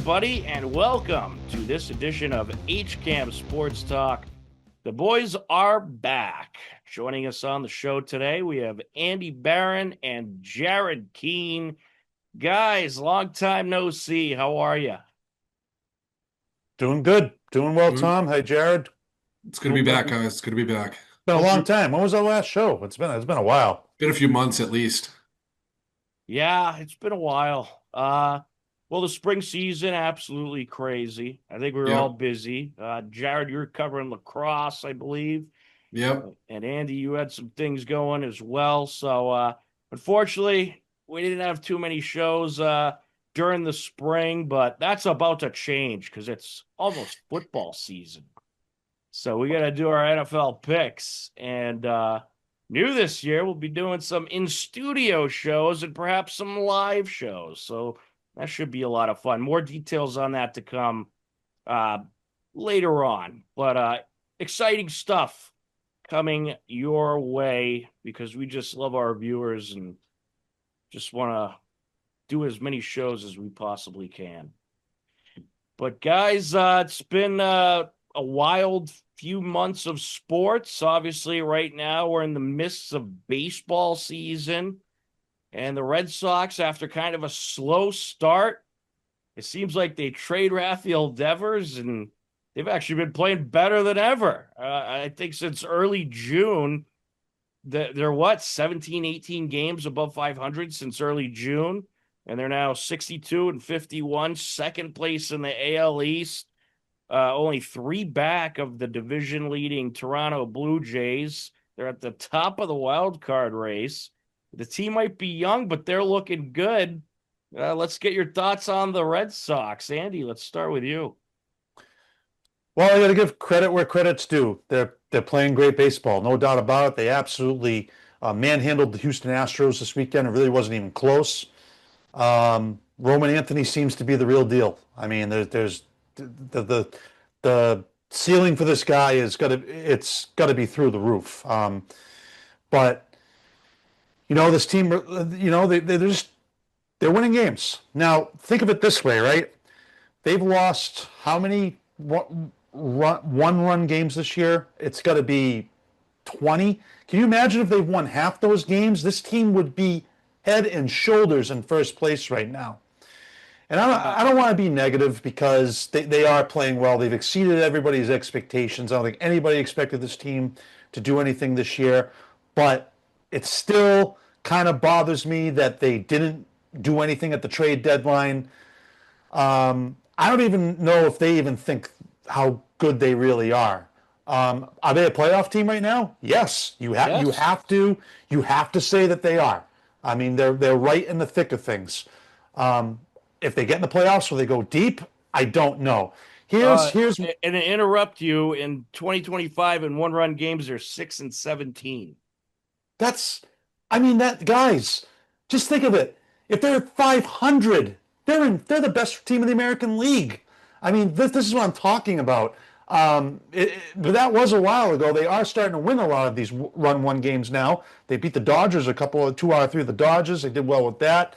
everybody, and welcome to this edition of HCAM Sports Talk. The boys are back. Joining us on the show today, we have Andy Barron and Jared Keene. Guys, long time no see. How are you? Doing good. Doing well, Tom. Hey, Jared. It's good to be back, guys. It's good to be back. Been a long time. When was our last show? It's been a while. Been a few months at least. Yeah, it's been a while. Well, the spring season, absolutely crazy. I think we were all busy. Jared, you were covering lacrosse, I believe. Yep. And Andy, you had some things going as well. So, unfortunately, we didn't have too many shows during the spring, but that's about to change because it's almost football season. So we got to do our NFL picks. And new this year, we'll be doing some in-studio shows and perhaps some live shows. So that should be a lot of fun. More details on that to come later on. But exciting stuff coming your way because we just love our viewers and just want to do as many shows as we possibly can. But guys, it's been a wild few months of sports. Obviously, right now we're in the midst of baseball season. And the Red Sox, after kind of a slow start, it seems like they trade Rafael Devers, and they've actually been playing better than ever. I think since early June, they're 17, 18 games above 500 since early June, and they're now 62-51, second place in the AL East, only 3 back of the division-leading Toronto Blue Jays. They're at the top of the wild card race. The team might be young, but they're looking good. Let's get your thoughts on the Red Sox. Andy, let's start with you. Well, I got to give credit where credit's due. They're playing great baseball, no doubt about it. They absolutely manhandled the Houston Astros this weekend. It really wasn't even close. Roman Anthony seems to be the real deal. I mean, there's the ceiling for this guy it's got to be through the roof. But you know, this team, you know, they're winning games. Now, think of it this way, right? They've lost how many one-run games this year? It's got to be 20. Can you imagine if they've won half those games? This team would be head and shoulders in first place right now. And I don't want to be negative because they are playing well. They've exceeded everybody's expectations. I don't think anybody expected this team to do anything this year, but it still kind of bothers me that they didn't do anything at the trade deadline. I don't even know if they even think how good they really are. Are they a playoff team right now? Yes. You have to say that they are. I mean, they're right in the thick of things. If they get in the playoffs, will they go deep? I don't know. Here's and to interrupt you, in 2025 in one-run games, they're 6-17. Guys, just think of it. If they're at 500, they're the best team in the American League. I mean, this is what I'm talking about. But that was a while ago. They are starting to win a lot of these run-one games now. They beat the Dodgers 2 out of 3 of the Dodgers. They did well with that.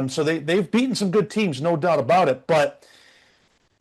So they've beaten some good teams, no doubt about it. But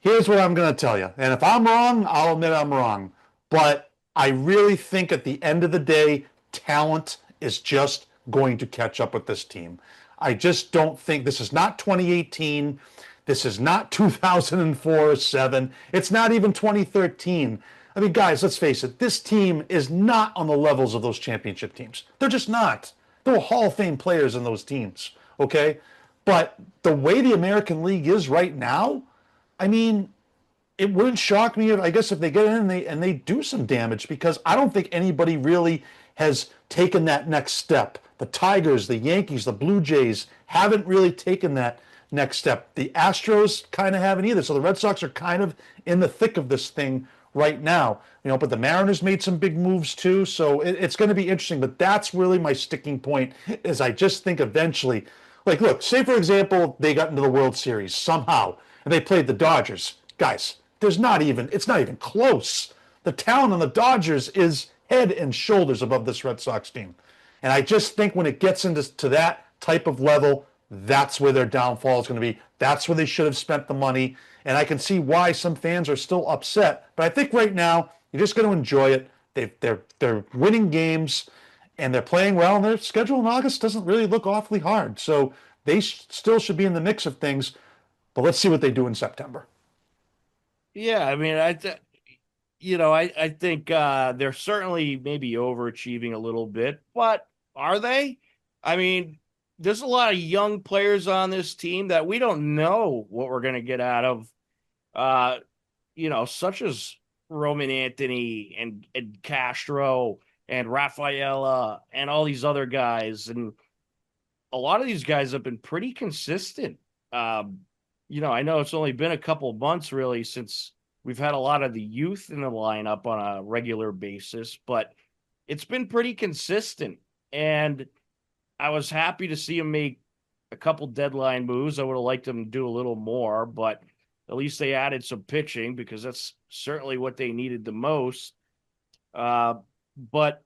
here's what I'm going to tell you. And if I'm wrong, I'll admit I'm wrong. But I really think at the end of the day, talent is just going to catch up with this team. I just don't think this is not 2018. This is not 2004 or 7. It's not even 2013. I mean, guys, let's face it. This team is not on the levels of those championship teams. They're just not. There were Hall of Fame players in those teams, okay? But the way the American League is right now, I mean, it wouldn't shock me, if they get in and they do some damage, because I don't think anybody really has taken that next step. The Tigers, the Yankees, the Blue Jays haven't really taken that next step. The Astros kind of haven't either. So the Red Sox are kind of in the thick of this thing right now. You know, but the Mariners made some big moves too. So it's going to be interesting. But that's really my sticking point, is I just think eventually, like, look, say for example, they got into the World Series somehow and they played the Dodgers. Guys, it's not even close. The talent on the Dodgers is head and shoulders above this Red Sox team. And I just think when it gets into that type of level, That's where their downfall is going to be. That's where they should have spent the money. And I can see why some fans are still upset. But I think right now you're just going to enjoy it. They're winning games and they're playing well. And their schedule in August doesn't really look awfully hard. So they still should be in the mix of things. But let's see what they do in September. Yeah, I mean, I think they're certainly maybe overachieving a little bit, but are they? I mean, there's a lot of young players on this team that we don't know what we're going to get out of. Uh, such as Roman Anthony and Castro and Rafaela and all these other guys, and a lot of these guys have been pretty consistent. Um, I know it's only been a couple of months really since we've had a lot of the youth in the lineup on a regular basis, but it's been pretty consistent. And I was happy to see him make a couple deadline moves. I would have liked him to do a little more, but at least they added some pitching because that's certainly what they needed the most. But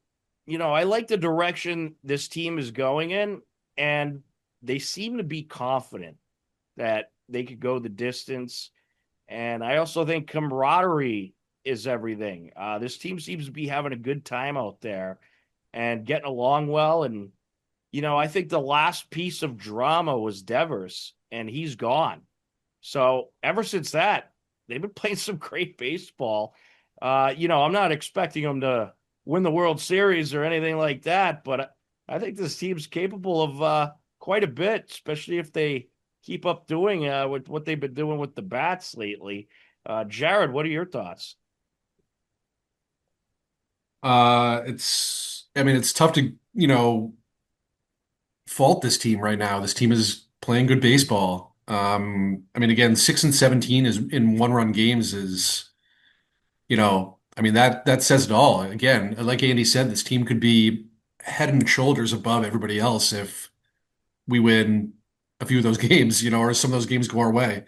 I like the direction this team is going in, and they seem to be confident that they could go the distance. And I also think camaraderie is everything. This team seems to be having a good time out there and getting along well. And, I think the last piece of drama was Devers, and he's gone. So ever since that, they've been playing some great baseball. I'm not expecting them to win the World Series or anything like that, but I think this team's capable of quite a bit, especially if they keep up doing with what they've been doing with the bats lately. Jared, what are your thoughts? It's tough to, fault this team right now. This team is playing good baseball. Again, 6-17 is in one-run games is, that says it all. Again, like Andy said, this team could be head and shoulders above everybody else if we win a few of those games, or some of those games go our way.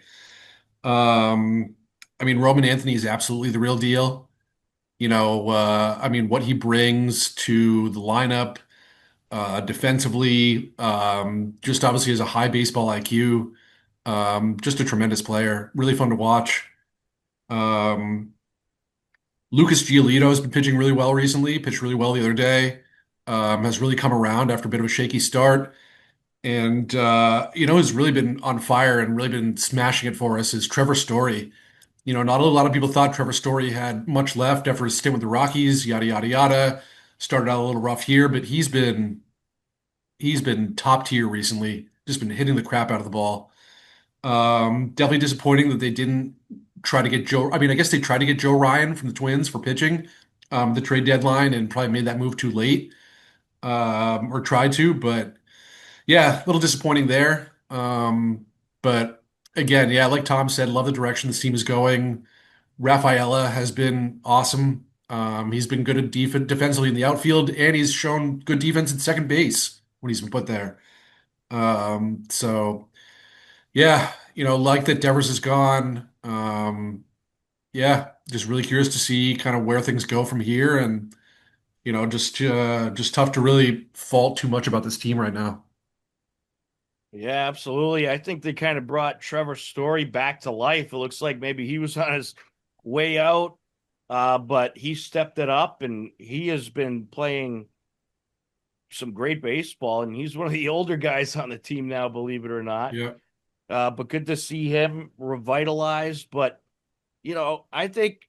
Roman Anthony is absolutely the real deal. What he brings to the lineup, defensively, just obviously has a high baseball IQ. Just a tremendous player, really fun to watch. Um, Lucas Giolito has been pitching really well recently, pitched really well the other day. Has really come around after a bit of a shaky start. And who's really been on fire and really been smashing it for us is Trevor Story. Not a lot of people thought Trevor Story had much left after his stint with the Rockies, yada yada yada. Started out a little rough here, but he's been top tier recently. Just been hitting the crap out of the ball. Definitely disappointing that they didn't try to get Joe. I guess they tried to get Joe Ryan from the Twins for pitching, the trade deadline, and probably made that move too late, or tried to, but yeah, a little disappointing there. But again, yeah, like Tom said, love the direction this team is going. Rafaela has been awesome. He's been good at defensively in the outfield, and he's shown good defense at second base when he's been put there. So yeah, like that Devers is gone. Yeah, just really curious to see kind of where things go from here, and just tough to really fault too much about this team right now. Yeah, absolutely. I think they kind of brought Trevor Story back to life. It looks like maybe he was on his way out, but he stepped it up and he has been playing some great baseball. And he's one of the older guys on the team now, believe it or not. Yeah. But good to see him revitalized. But, I think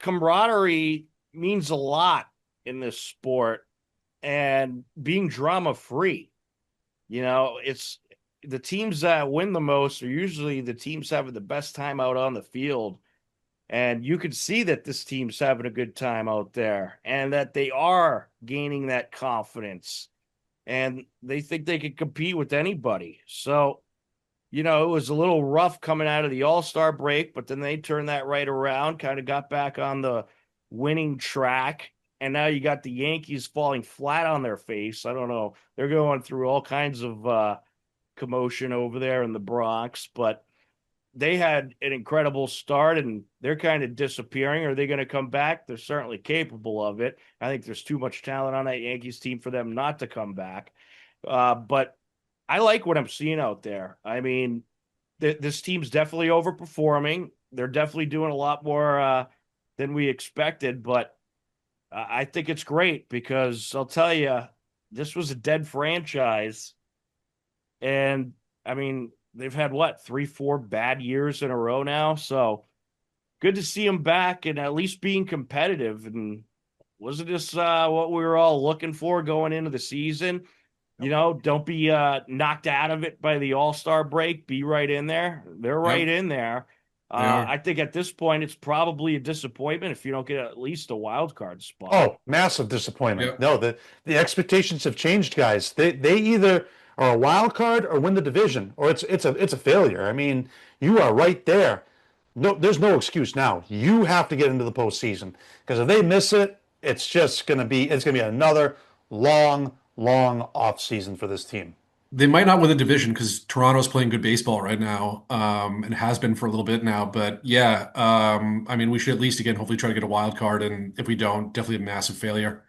camaraderie means a lot in this sport and being drama free. It's the teams that win the most are usually the teams having the best time out on the field. And you can see that this team's having a good time out there and that they are gaining that confidence and they think they can compete with anybody. So, it was a little rough coming out of the All-Star break, but then they turned that right around, kind of got back on the winning track. And now you got the Yankees falling flat on their face. I don't know. They're going through all kinds of commotion over there in the Bronx, but they had an incredible start and they're kind of disappearing. Are they going to come back? They're certainly capable of it. I think there's too much talent on that Yankees team for them not to come back. But I like what I'm seeing out there. I mean, this team's definitely overperforming. They're definitely doing a lot more than we expected, but I think it's great because I'll tell you, this was a dead franchise. And I mean, they've had what, 3, 4 bad years in a row now. So good to see them back and at least being competitive. And wasn't this what we were all looking for going into the season? You know, don't be knocked out of it by the All-Star break. Be right in there. They're right Yep, in there. they are. I think at this point, it's probably a disappointment if you don't get at least a wild card spot. Oh, massive disappointment. Yep. No, the expectations have changed, guys. They either are a wild card or win the division, or it's a failure. I mean, you are right there. No, there's no excuse now. You have to get into the postseason because if they miss it, it's gonna be another long off season for this team. They might not win the division because Toronto's playing good baseball right now, and has been for a little bit now. But yeah, I mean, we should at least again hopefully try to get a wild card, and if we don't, definitely a massive failure.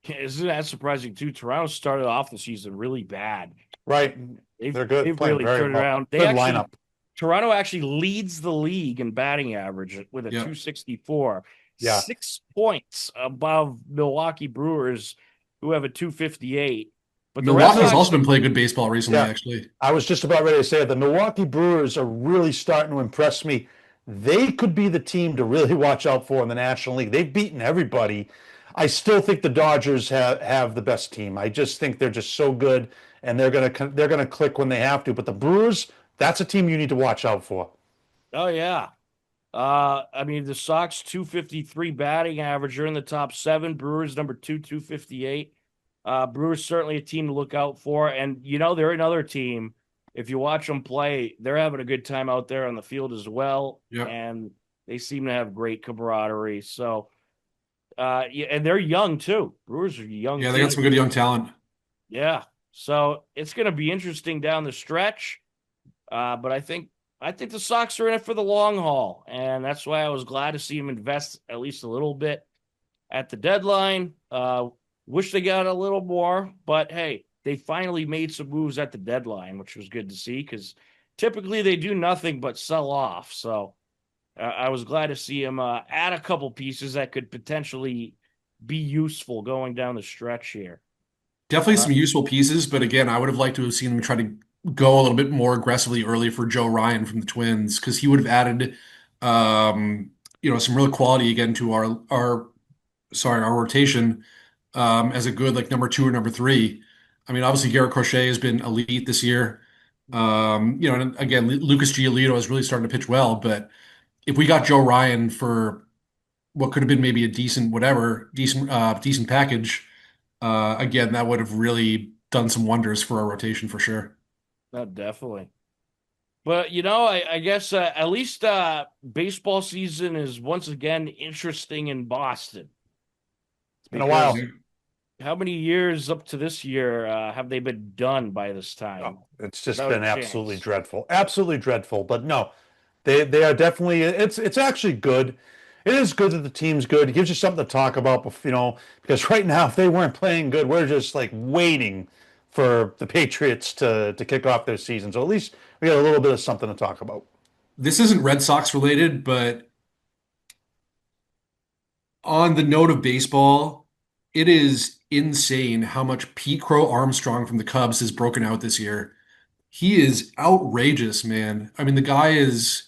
Isn't that surprising too? Toronto started off the season really bad. Right? They've They're good, they've playing really very turned well. around. They Good actually lineup. Toronto actually leads the league in batting average with a Yeah. 264, Yeah. 6 points above Milwaukee Brewers, who have a 258. But the Red Milwaukee's also Sox, been playing good baseball recently, Yeah. actually. I was just about ready to say it. The Milwaukee Brewers are really starting to impress me. They could be the team to really watch out for in the National League. They've beaten everybody. I still think the Dodgers have the best team. I just think they're just so good, and they're gonna click when they have to. But the Brewers, that's a team you need to watch out for. oh yeah. I mean the Sox 253 batting average are in the top seven. Brewers number two, 258. Brewers certainly a team to look out for, and you know they're another team. If you watch them play, they're having a good time out there on the field as well, Yep. and they seem to have great camaraderie. So, yeah, and they're young too. Brewers are a young Yeah, they got team. some good young talent. Yeah, so it's going to be interesting down the stretch. But I think the Sox are in it for the long haul, and that's why I was glad to see them invest at least a little bit at the deadline. Wish they got a little more, but hey, they finally made some moves at the deadline, which was good to see because typically they do nothing but sell off. So I was glad to see them add a couple pieces that could potentially be useful going down the stretch here. Definitely Uh, some useful pieces, but again, I would have liked to have seen them try to go a little bit more aggressively early for Joe Ryan from the Twins because he would have added, um, some real quality again to our rotation, as a good like number two or number three. I mean, obviously Garrett Crochet has been elite this year. And again, Lucas Giolito is really starting to pitch well, but if we got Joe Ryan for what could have been maybe a decent package. Again, that would have really done some wonders for our rotation for sure. Definitely. But I guess at least baseball season is once again interesting in Boston It's been a because while. Yeah. how many years up to this year have they been done by this time Oh, it's just without a been absolutely chance? dreadful. Absolutely dreadful. But no, they are definitely it's actually good. It is good that the team's good. It gives you something to talk about, because right now if they weren't playing good, we're just like waiting for the Patriots to kick off their season. So at least we got a little bit of something to talk about. This isn't Red Sox related, but on the note of baseball, it is insane how much Pete Crow Armstrong from the Cubs has broken out this year. He is outrageous, man. I mean, the guy is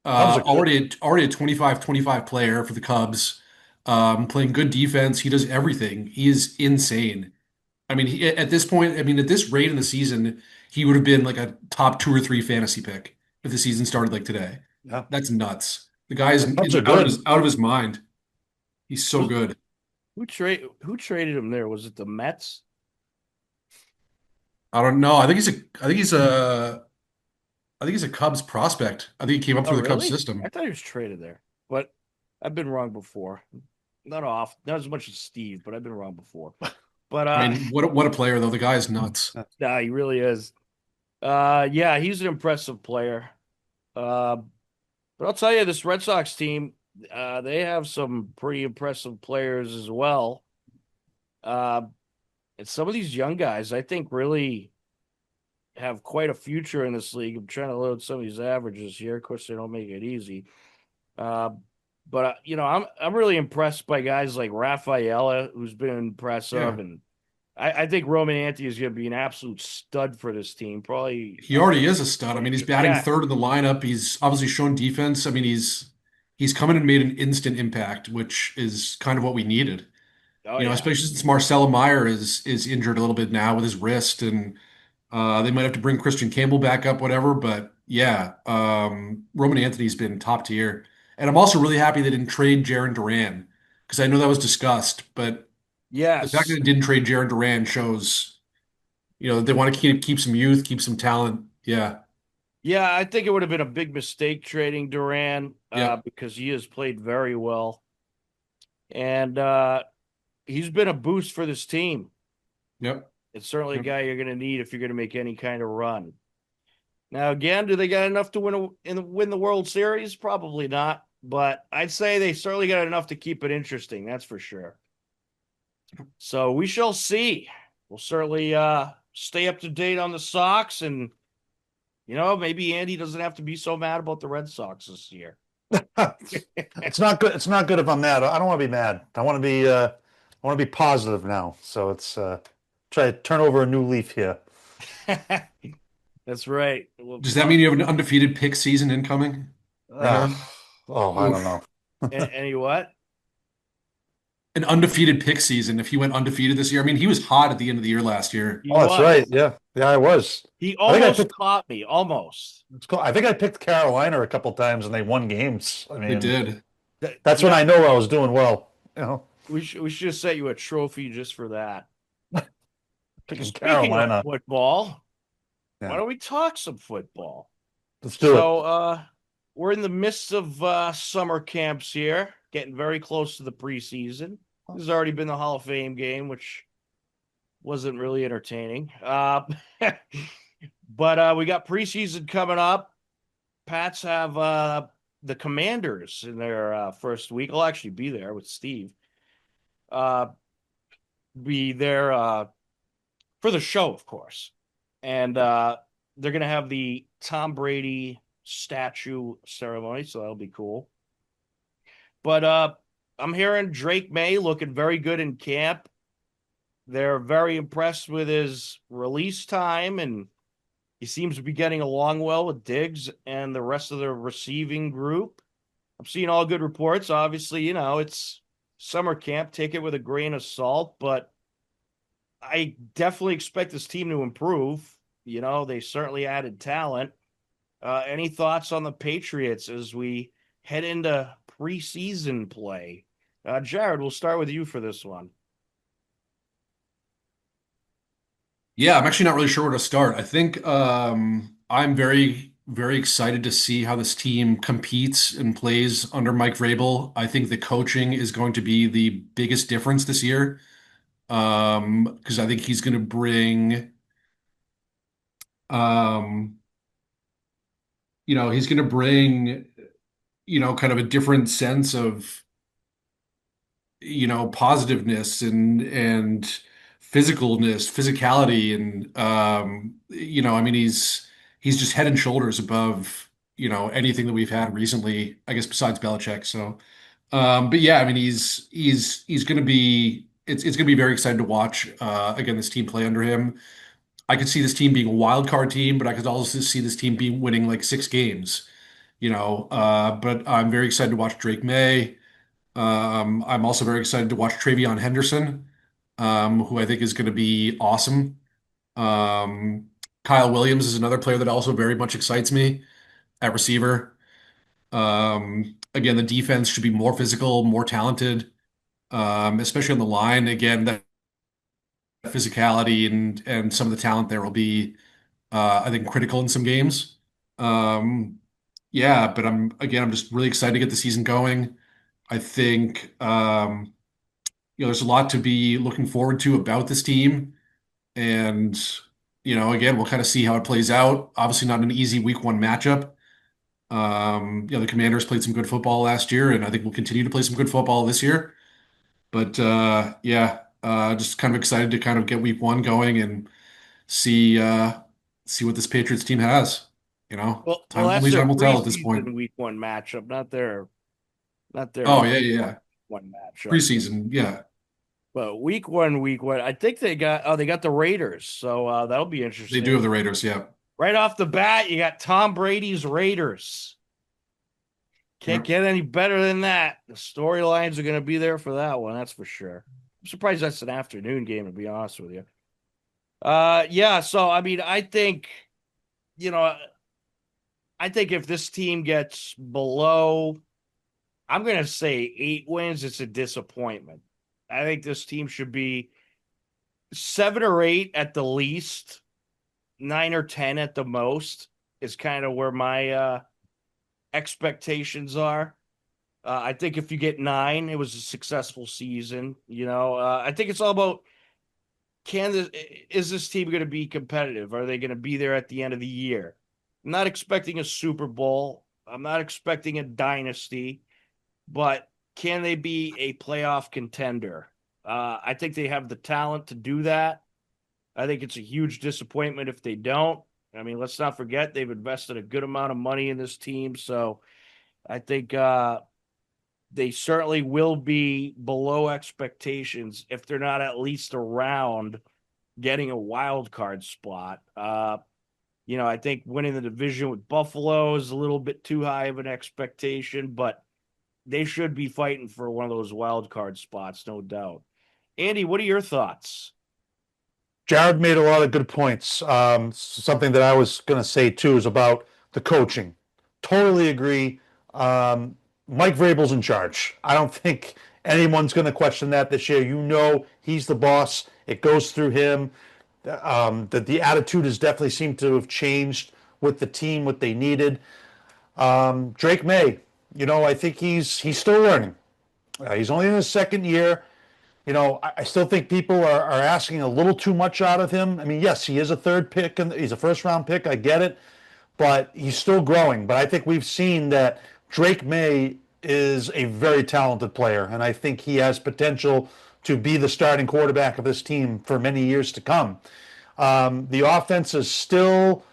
Cubs are good. already a 25-25 player for the Cubs, playing good defense. He does everything. He is insane. I mean, at this point, I mean, at this rate in the season, he would have been like a top two or three fantasy pick if the season started like today. Yeah. That's nuts. The guy is The Cubs are out of good. his mind. He's so Who's, good. who traded him there? Was it the Mets? I don't know. I think he's a Cubs prospect. I think he came up Oh, through the Cubs really? I system. thought he was traded there, but I've been wrong before. Not as much as Steve, but I've been wrong before. But I mean, what a player though. The guy is nuts. nah, he really is. Yeah, he's an impressive player. Uh, but I'll tell you, this Red Sox team, they have some pretty impressive players as well. Uh, and some of these young guys, I think, really have quite a future in this league. I'm trying to load some of these averages here. Of course, they don't make it easy. Uh, but I'm really impressed by guys like Rafaela, who's been impressive, Yeah. and I think Roman Anthony is going to be an absolute stud for this team. Probably, He already is a stud. I mean, he's batting yeah, third in the lineup. He's obviously shown defense. I mean, he's come in and made an instant impact, which is kind of what we needed. oh yeah, Especially since Marcelo Meyer is injured a little bit now with his wrist, and they might have to bring Christian Campbell back up, whatever. But yeah, Roman Anthony's been top tier, and I'm also really happy they didn't trade Jaron Duran because I know that was discussed, but the fact that yes, they didn't trade Jaron Duran shows, they want to keep some youth, keep some talent. Yeah. yeah. I think it would have been a big mistake trading Duran Yep. because he has played very well, and he's been a boost for this team. Yep. It's certainly a Yep. guy you're going to need if you're going to make any kind of run. Now, again, do they got enough to win the World Series? Probably not, but I'd say they certainly got enough to keep it interesting. That's for sure. So we shall see. We'll certainly stay up to date on the Sox, and maybe Andy doesn't have to be so mad about the Red Sox this year. It's not good. It's not good if I'm mad. I don't want to be mad. I want to be positive now. So it's try to turn over a new leaf here. That's right. Well, Does that mean you have an undefeated pick season incoming right Uh, now? oh, I don't Oof. know. any what? An undefeated pick season if he went undefeated this year. I mean, he was hot at the end of the year last year. He Oh, that's right. was. Yeah, yeah, I was. He I think I almost picked. caught me. Almost. It's cool. I think I picked Carolina a couple times and they won games. I They mean, did. that's when Yeah, I know I was doing well. You know, we should have set you a trophy just for that. picking Speaking of Carolina. football, why Yeah, don't we talk some football? let's do it. So we're in the midst of summer camps here, getting very close to the preseason. This has already been the Hall of Fame game, which wasn't really entertaining. But we got preseason coming up. Pats have the Commanders in their first week. I'll actually be there with Steve. Uh, be there for the show, of course. And they're going to have the Tom Brady statue ceremony, so that'll be cool. But I'm hearing Drake May looking very good in camp. They're very impressed with his release time, and he seems to be getting along well with Diggs and the rest of the receiving group. I'm seeing all good reports. Obviously, it's summer camp. Take it with a grain of salt, but I definitely expect this team to improve. They certainly added talent. Any thoughts on the Patriots as we head into preseason play? Jared, we'll start with you for this one. Yeah, I'm actually not really sure where to start. I think I'm very, very excited to see how this team competes and plays under Mike Vrabel. I think the coaching is going to be the biggest difference this year. Because I think he's going to bring, um, he's going to bring, kind of a different sense of, positiveness and physicality, and I mean, he's just head and shoulders above, anything that we've had recently, I guess, besides Belichick. So, but yeah, I mean, he's going to be. It's going to be very exciting to watch again this team play under him. I could see this team being a wild card team, but I could also see this team being winning like 6 games. But I'm very excited to watch Drake May. I'm also very excited to watch Travion Henderson, who I think is going to be awesome. Um, Kyle Williams is another player that also very much excites me at receiver. Again, the defense should be more physical, more talented, especially on the line. Again, that physicality and some of the talent there will be, I think, critical in some games. Um, yeah, but I'm just really excited to get the season going. I think there's a lot to be looking forward to about this team, and again, we'll kind of see how it plays out. Obviously, not an easy week 1 matchup. The Commanders played some good football last year, and I think we'll continue to play some good football this year. But yeah, just kind of excited to kind of get week 1 going and see. see what this Patriots team has. You know, Well, only that's their time will tell at this point. preseason week one matchup, not their Oh, yeah, yeah, yeah. one matchup. Preseason, yeah. But week one, I think they got the Raiders, so that'll be They do have interesting. the Raiders, yeah. Right off the bat, you got Tom Brady's Raiders. Can't Yeah. get any better than that. The storylines are going to be there for that one, that's for sure. I'm surprised that's an afternoon game, to be honest with you. Yeah. So I mean, you know, I think if this team gets below, I'm going to say 8 wins, it's a disappointment. I think this team should be 7 or 8 at the least, 9 or 10 at the most is kind of where my expectations are. I think if you get 9, it was a successful season. I think it's all about is this team going to be competitive? Are they going to be there at the end of the year? I'm not expecting a Super Bowl. I'm not expecting a dynasty, but can they be a playoff contender? I think they have the talent to do that. I think it's a huge disappointment if they don't. I mean, let's not forget they've invested a good amount of money in this team, so I think they certainly will be below expectations if they're not at least around getting a wild card spot. I think winning the division with Buffalo is a little bit too high of an expectation, but they should be fighting for one of those wild card spots, no doubt. Andy, what are your thoughts? Jared made a lot of good points. Something that I was going to say too is about the coaching. Totally agree. Mike Vrabel's in charge. I don't think anyone's going to question that this year. He's the boss. It goes through him. The attitude has definitely seemed to have changed with the team, what they needed. Drake May, I think he's still learning. He's only in his second year. I still think people are asking a little too much out of him. I mean, yes, he is a third pick and he's a first round pick. I get it, but he's still growing. But I think we've seen that Drake May is a very talented player, and I think he has potential to be the starting quarterback of this team for many years to come. The offense is still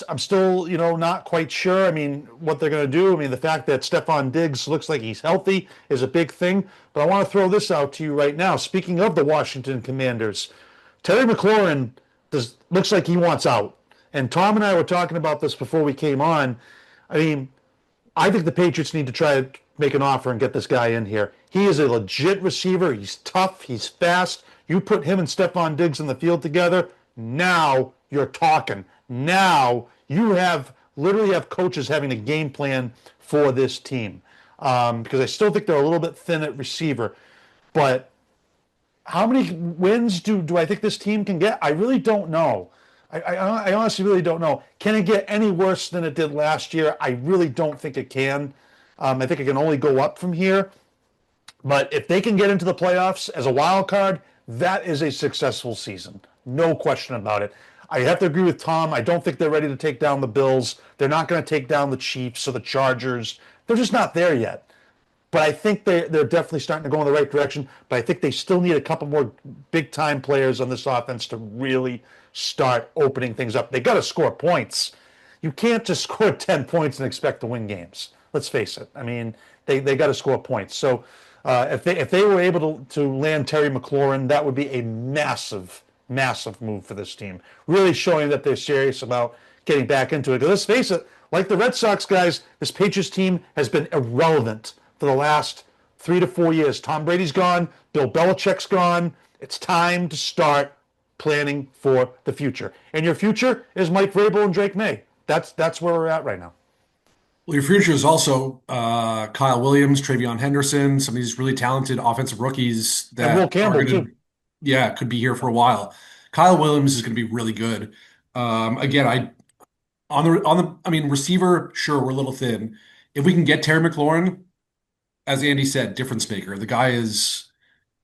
I'm still, not quite sure. I mean, what they're going to do. I mean, the fact that Stephon Diggs looks like he's healthy is a big thing. But I want to throw this out to you right now. Speaking of the Washington Commanders, Terry McLaurin looks like he wants out. And Tom and I were talking about this before we came on. I mean, I think the Patriots need to try to make an offer and get this guy in here. He is a legit receiver. He's tough. He's fast. You put him and Stephon Diggs in the field together, now you're talking. Now you literally have coaches having a game plan for this team. Because I still think they're a little bit thin at receiver. But how many wins do I think this team can get? I really don't know. I honestly really don't know. Can it get any worse than it did last year? I really don't think it can. I think it can only go up from here. But if they can get into the playoffs as a wild card, that is a successful season. No question about it. I have to agree with Tom. I don't think they're ready to take down the Bills. They're not going to take down the Chiefs or the Chargers. They're just not there yet. But I think they're definitely starting to go in the right direction. But I think they still need a couple more big time players on this offense to really start opening things up. They got to score points. You can't just score 10 points and expect to win games. Let's face it. I mean, they got to score points. So if they were able to land Terry McLaurin, that would be a massive, massive move for this team. Really showing that they're serious about getting back into it. Because let's face it, like the Red Sox guys, this Patriots team has been irrelevant for the last 3 to 4 years. Tom Brady's gone. Bill Belichick's gone. It's time to start planning for the future. And your future is Mike Vrabel and Drake May. That's where we're at right now. Well, your future is also Kyle Williams, Travion Henderson, some of these really talented offensive rookies And Will that are Campbell, going too. to, yeah, could be here for a while. Kyle Williams is going to be really good. Again, I mean, receiver, sure, we're a little thin. If we can get Terry McLaurin, as Andy said, difference maker. The guy he's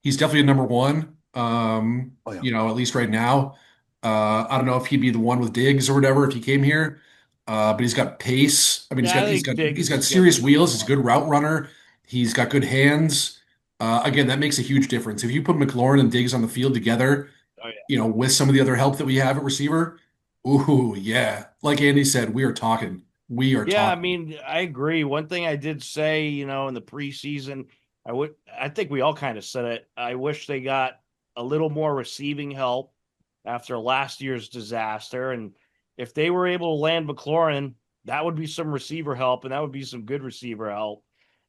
definitely a number one. Oh, yeah. At least right now. I don't know if he'd be the one with Diggs or whatever if he came here. But he's got pace. I mean, Yeah, I he's think got Diggs he's got is getting serious to be the wheels. He's a one. good route runner. He's got good hands. Again, that makes a huge difference. If you put McLaurin and Diggs on the field together, Oh, yeah. with some of the other help that we have at receiver, Ooh, yeah. Like Andy said, we are talking. We are Yeah, I talking. mean, I agree. One thing I did say, in the preseason, I think we all kind of said it. I wish they got a little more receiving help after last year's disaster. And if they were able to land McLaurin, that would be some receiver help, and that would be some good receiver help.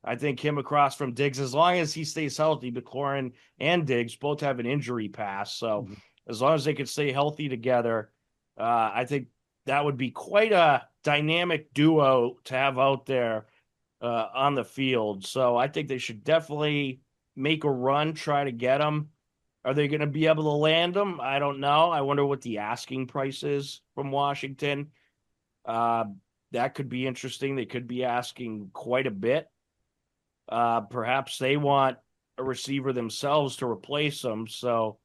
I think him across from Diggs, as long as he stays healthy, McLaurin and Diggs both have an injury pass. So Mhm. as long as they could stay healthy together, I think that would be quite a dynamic duo to have out there on the field. So I think they should definitely make a run, try to get them. Are they going to be able to land them? I don't know. I wonder what the asking price is from Washington. Uh, that could be interesting. They could be asking quite a bit. Perhaps they want a receiver themselves to replace them. So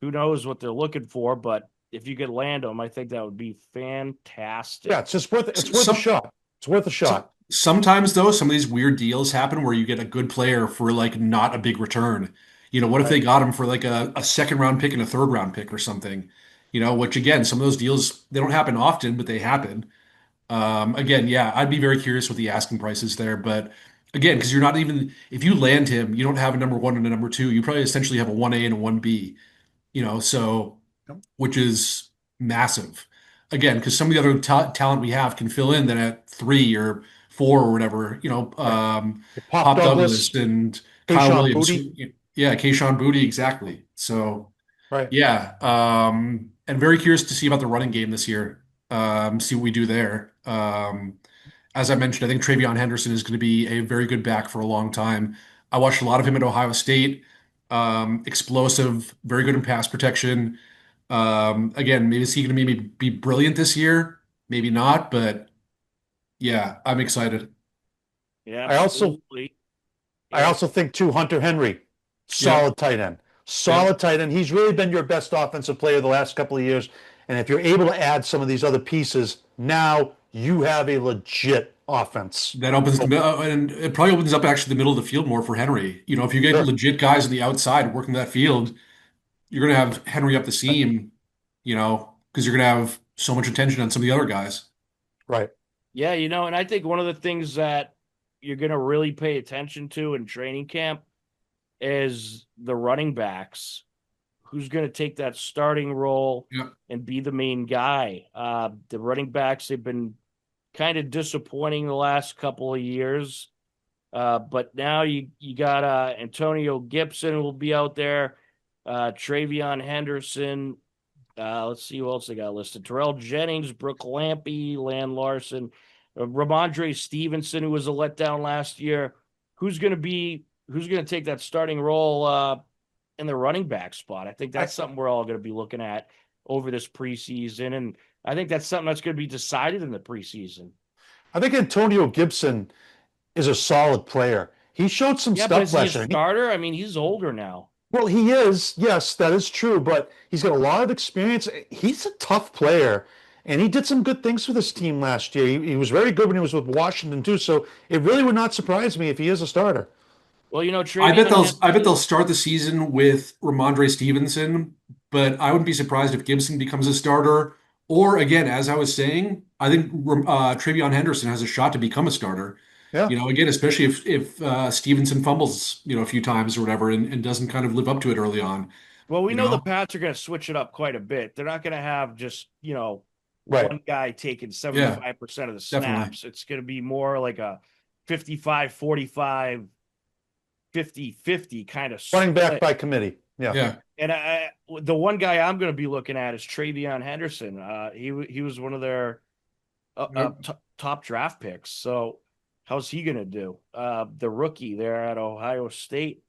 who knows what they're looking for? But if you could land them, I think that would be Yeah, fantastic. it's worth a Some, shot. It's worth a shot. sometimes though, some of these weird deals happen where you get a good player for like not a big return. What if Right. they got him for like a second round pick and a third round pick or something? Which again, some of those deals they don't happen often, but they happen. Again, yeah, I'd be very curious what the asking price is there, but again, because you're not even if you land him, you don't have a number one and a number two. You probably essentially have a 1A and a 1B, so which is massive. Again, because some of the other talent we have can fill in then at 3 or 4 or whatever, Right. Pop Pop Douglas Douglas, and Kyle Kayshon Williams. Boutte. Yeah, Kayshawn Boutte, exactly. So, Right. yeah, and very curious to see about the running game this year. See what we do there. As I mentioned, I think Travion Henderson is going to be a very good back for a long time. I watched a lot of him at Ohio State. Explosive, very good in pass protection. Again, maybe is he going to maybe be brilliant this year? Maybe not, but yeah, I'm excited. Yeah, I also absolutely. I Yeah. also think too Hunter Henry, Yep, solid tight end. yep. Solid tight end. He's really been your best offensive player the last couple of years. And if you're able to add some of these other pieces, now you have a legit offense. That opens Oh, and it probably opens up actually the middle of the field more for Henry. If you get sure. legit guys on the outside working that field, you're going to have Henry up the Right. seam, because you're going to have so much attention on some of the other guys. Right. Yeah, and I think one of the things that you're going to really pay attention to in training camp is the running backs. Who's going to take that starting role Yep. and be the main guy? The running backs have been kind of disappointing the last couple of years. But now you got Antonio Gibson who will be out there, Travion Henderson. Let's see who else they got listed. Terrell Jennings, Brooke Lampy, Lan Larson, Ramondre Stevenson, who was a letdown last year. Who's going to take that starting role in the running back spot? I think I, that's something we're all going to be looking at over this preseason, and I think that's something that's going to be decided in the preseason. I think Antonio Gibson is a solid player. He showed some Yeah, but stuff is he a last year. starter? I mean, he's older now. Well, he is. Yes, that is true. But he's got a lot of experience. He's a tough player, and he did some good things for this team last year. He was very good when he was with Washington too. So it really would not surprise me if he is a starter. Well, I bet Travion they'll Henderson. start the season with Ramondre Stevenson, but I wouldn't be surprised if Gibson becomes a starter. Or again, as I was saying, I think Travion Henderson has a shot to become a starter. Yeah. Again, especially if Stevenson fumbles, a few times or whatever, and doesn't kind of live up to it early on. Well, we You know the know, Pats are going to switch it up quite a bit. They're not going to have just, Right. one guy taking yeah, 75% of the definitely. snaps. It's going to be more like a 55-45, 50-50 kind of Running back split. by committee. Yeah. Yeah, And the one guy I'm going to be looking at is Travion Henderson. He was one of their yep. top draft picks. So how's he going to do? The rookie there at Ohio State.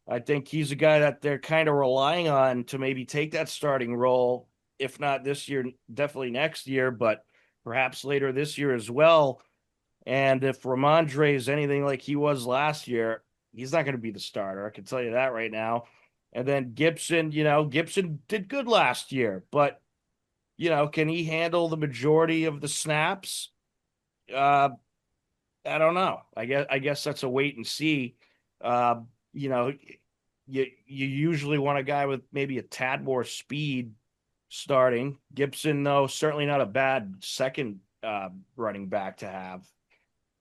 I think he's a guy that they're kind of relying on to maybe take that starting role, if not this year, definitely next year, but perhaps later this year as well. And if Ramondre is anything like he was last year, he's not going to be the starter. I can tell you that right now. And then Gibson, Gibson did good last year, but can he handle the majority of the snaps? Uh, I don't know. I guess that's a wait and see. Uh, you know, you usually want a guy with maybe a tad more speed starting. Gibson, though, certainly not a bad second running back to have.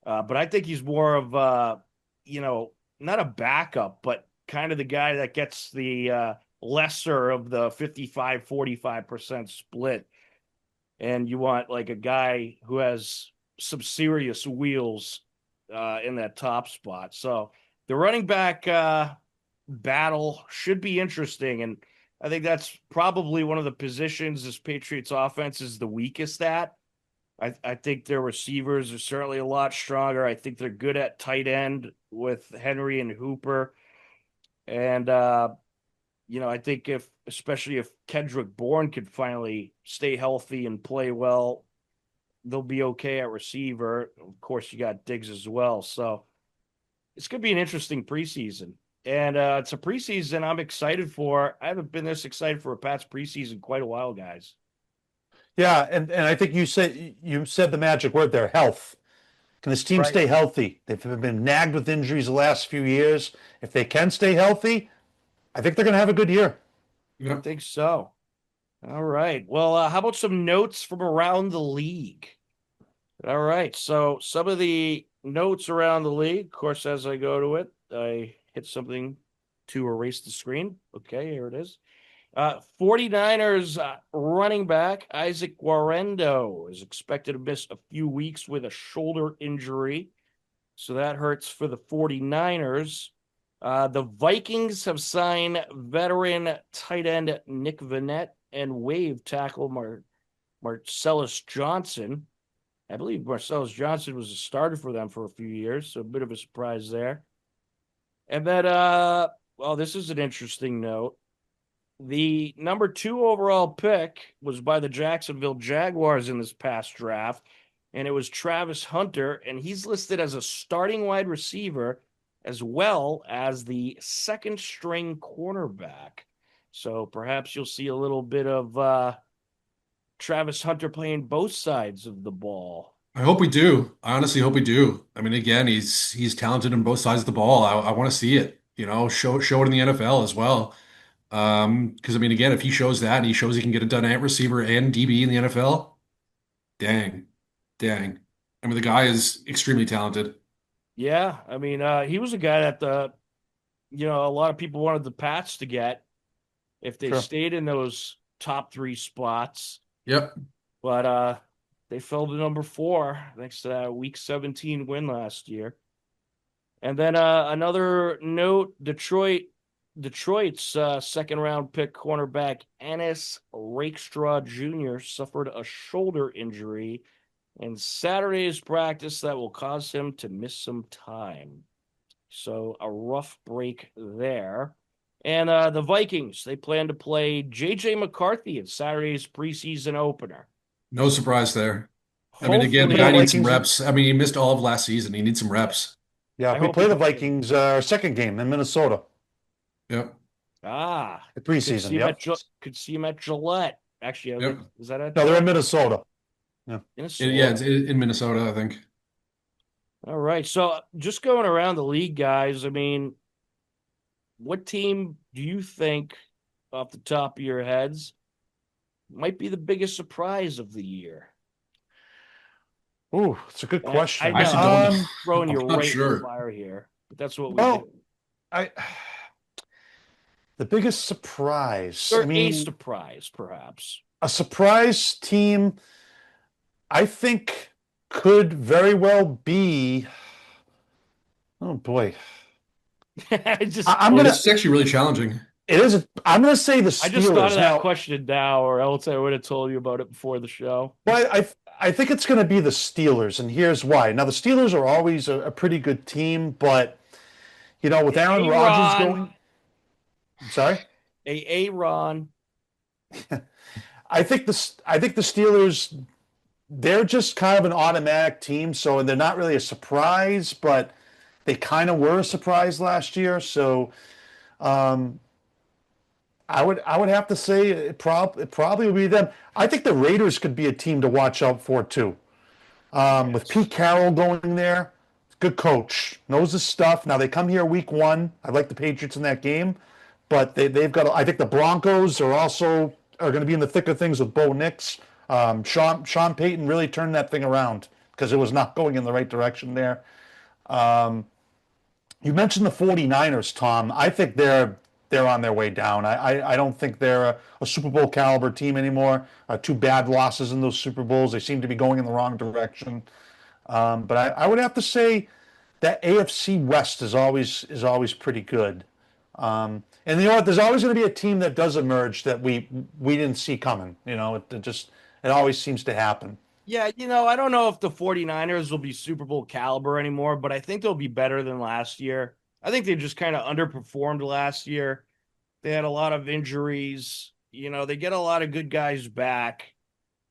But I think he's more of you know, not a backup, but kind of the guy that gets the lesser of the 55-45% split. And you want like a guy who has some serious wheels in that top spot. So the running back battle should be interesting. And I think that's probably one of the positions this Patriots offense is the weakest at. I think their receivers are certainly a lot stronger. I think they're good at tight end with Henry and Hooper. And I think especially if Kendrick Bourne could finally stay healthy and play well, they'll be okay at receiver. Of course, you got Diggs as well. So it's going to be an interesting preseason. And it's a preseason I'm excited for. I haven't been this excited for a Pats preseason quite a while, guys. Yeah, and I think you said the magic word there, health. Can this team Right. stay healthy? They've been nagged with injuries the last few years. If they can stay healthy, I think they're going to have a good year. I think so. All right. Well, how about some notes from around the league? All right. So some of the notes around the league, of course, as I go to it, I hit something to erase the screen. Okay, here it is. 49ers running back Isaac Guarendo is expected to miss a few weeks with a shoulder injury. So that hurts for the 49ers. The Vikings have signed veteran tight end Nick Vannett and waived tackle Marcellus Johnson. I believe Marcellus Johnson was a starter for them for a few years, so a bit of a surprise there. And then, this is an interesting note. The number 2 overall pick was by the Jacksonville Jaguars in this past draft, and it was Travis Hunter, and he's listed as a starting wide receiver as well as the second string cornerback. So perhaps you'll see a little bit of Travis Hunter playing both sides of the ball. I hope we do. I honestly hope we do. I mean, again, he's talented on both sides of the ball. I want to see it, show it in the NFL as well. Because I mean, again, if he shows that and he shows he can get it done at receiver and DB in the NFL, dang, dang. I mean, the guy is extremely talented. Yeah, I mean, he was a guy that a lot of people wanted the Pats to get if they Sure. stayed in those top 3 spots. Yep. But they fell to number 4 thanks to that Week 17 win last year. And then another note: Detroit's second round pick cornerback Ennis Rakestraw Jr. suffered a shoulder injury in Saturday's practice that will cause him to miss some time. So a rough break there. And the Vikings, they plan to play J.J. McCarthy in Saturday's preseason opener. No surprise there. I mean, again, the Hopefully, guy needs some Vikings- reps. I mean, he missed all of last season. He needs some reps. Yeah, I we hope play he the plays. Vikings our second game in Minnesota, Yep. the could preseason. see him Yep. could see him at Gillette. Actually, I Yep. think, is that it? No, they're in Minnesota. Minnesota. Yeah, it's in Minnesota, I think. All right. So just going around the league, guys, I mean, what team do you think, off the top of your heads, might be the biggest surprise of the year? Ooh, it's a good question. I know. actually don't I'm know. throwing you I'm not right in sure. the fire here, but that's what we Well, do. I the biggest surprise. Or I a mean, surprise, perhaps. a surprise team, I think, could very well be. Oh boy, I'm Well, gonna. this is actually really challenging. It is. I'm gonna say the I just thought Steelers of that now. question now, or else I would have told you about it before the show. But I think it's going to be the Steelers, and here's why. Now the Steelers are always a pretty good team, but with Aaron Rodgers going. Sorry. Aaron. I think the Steelers, they're just kind of an automatic team, so they're not really a surprise, but they kind of were a surprise last year. So I would have to say it probably would be them. I think the Raiders could be a team to watch out for too. With Pete Carroll going there, good coach, knows his stuff. Now they come here week 1. I like the Patriots in that game, but they've got. I think the Broncos are also are going to be in the thick of things with Bo Nix. Sean Payton really turned that thing around because it was not going in the right direction there. Um, you mentioned the 49ers, Tom. I think they're on their way down. I don't think they're a Super Bowl caliber team anymore. Two bad losses in those Super Bowls. They seem to be going in the wrong direction. But I would have to say that AFC West is always pretty good. And you know what? There's always going to be a team that does emerge that we didn't see coming. It always seems to happen. Yeah, I don't know if the 49ers will be Super Bowl caliber anymore, but I think they'll be better than last year. I think they just kind of underperformed last year. They had a lot of injuries. They get a lot of good guys back.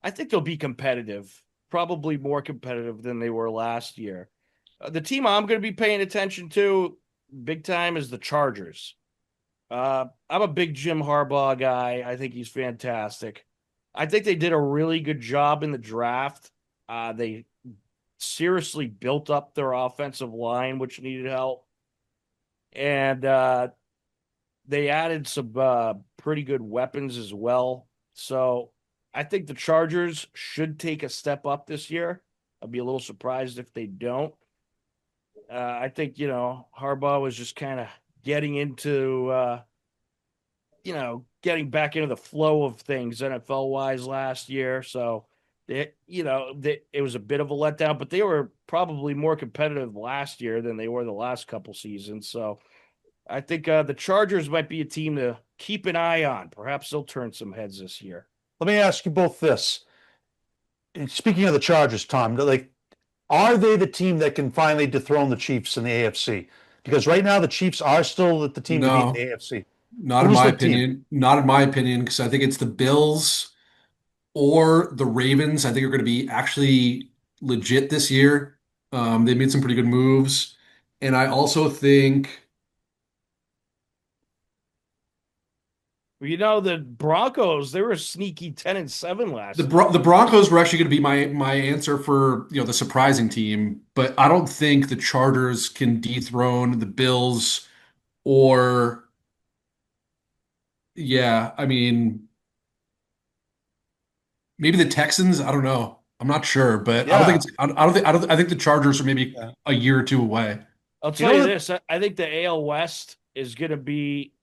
I think they'll be competitive, probably more competitive than they were last year. The team I'm going to be paying attention to big time is the Chargers. I'm a big Jim Harbaugh guy. I think he's fantastic. I think they did a really good job in the draft. They seriously built up their offensive line, which needed help. And they added some pretty good weapons as well. So I think the Chargers should take a step up this year. I'd be a little surprised if they don't. I think, Harbaugh was just kind of getting into, getting back into the flow of things NFL wise last year. So, it was a bit of a letdown, but they were probably more competitive last year than they were the last couple seasons. So, I think the Chargers might be a team to keep an eye on. Perhaps they'll turn some heads this year. Let me ask you both this. Speaking of the Chargers, Tom, are they the team that can finally dethrone the Chiefs in the AFC? Because right now the Chiefs are still the team to beat in the No, AFC. not in Who's my the team? opinion. Not in my opinion, because I think it's the Bills or the Ravens. I think are going to be actually legit this year. They made some pretty good moves, and I also think The Broncos, they were a sneaky 10-7 the last year. The Broncos were actually going to be my answer for the surprising team, but I don't think the Chargers can dethrone the Bills or yeah, I mean maybe the Texans. I don't know. I'm not sure, but I don't think Yeah. it's. I think the Chargers are maybe Yeah. a year or two away. I'll You tell know you that this. I think the AL West is going to be,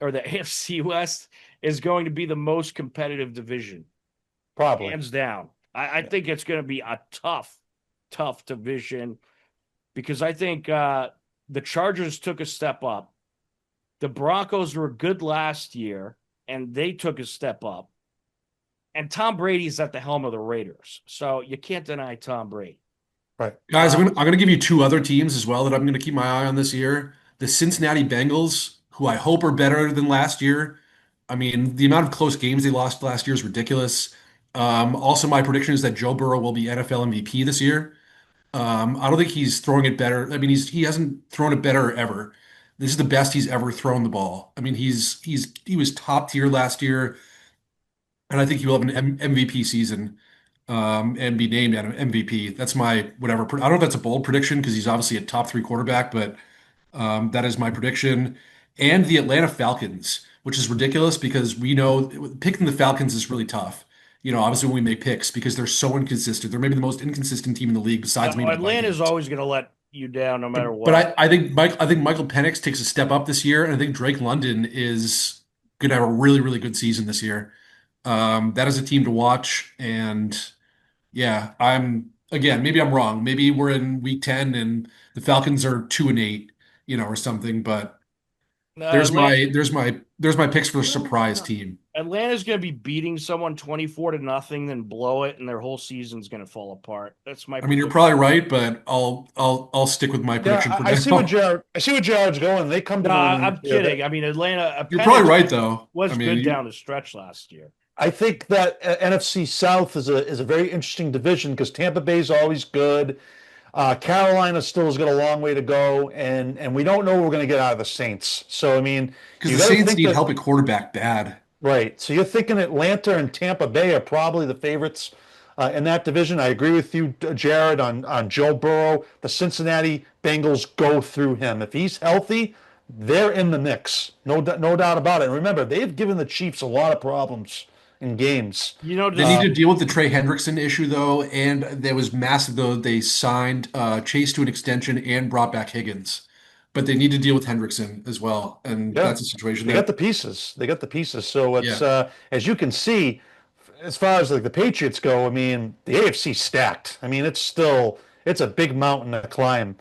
or the AFC West is going to be the most competitive division, probably. hands down. I Yeah. think it's going to be a tough, tough division because I think the Chargers took a step up. The Broncos were good last year, and they took a step up. And Tom Brady's at the helm of the Raiders, so you can't deny Tom Brady. Right. Guys, I'm gonna give you two other teams as well that I'm gonna keep my eye on this year. The Cincinnati Bengals, who I hope are better than last year. I mean, the amount of close games they lost last year is ridiculous. Also, my prediction is that Joe Burrow will be NFL MVP this year. I don't think he's throwing it better. I mean, he hasn't thrown it better ever. This is the best he's ever thrown the ball. I mean, he was top tier last year, and I think he will have an MVP season and be named an MVP. That's my whatever. I don't know if that's a bold prediction because he's obviously a top three quarterback, but that is my prediction. And the Atlanta Falcons, which is ridiculous because we know picking the Falcons is really tough. Obviously when we make picks because they're so inconsistent. They're maybe the most inconsistent team in the league besides maybe the Atlanta's Vikings. always going to let you down no matter But what. I think Michael Penix takes a step up this year, and I think Drake London is going to have a really, really good season this year. That is a team to watch, and yeah, again, maybe I'm wrong. Maybe we're in week 10 and the Falcons are 2-8, or something, but Uh, there's my picks for the surprise team. Atlanta's going to be beating someone 24-0, then blow it, and their whole season's going to fall apart. That's my I mean, you're prediction. probably right, but I'll stick with my Yeah, prediction for I see where now. Jared's going. They come to No, New I'm kidding. I mean, Atlanta, You're probably Penix right though. I was mean, good down the stretch last year. I think that NFC South is a very interesting division because Tampa Bay is always good. Carolina still has got a long way to go, and we don't know what we're going to get out of the Saints. So I mean, because you the got to Saints think need that help at quarterback bad. right. So you're thinking Atlanta and Tampa Bay are probably the favorites in that division. I agree with you, Jared, on Joe Burrow. The Cincinnati Bengals go through him if he's healthy. they're in the mix. No doubt about it. And remember, they've given the Chiefs a lot of problems in games. You know, They need this to deal with the Trey Hendrickson issue, though, and there was massive, though. They signed Chase to an extension and brought back Higgins, but they need to deal with Hendrickson as well, and Yeah, that's a situation they got that, the pieces. They got the pieces. So it's yeah, as you can see, as far as like the Patriots go, I mean, the AFC stacked. I mean, it's a big mountain to climb.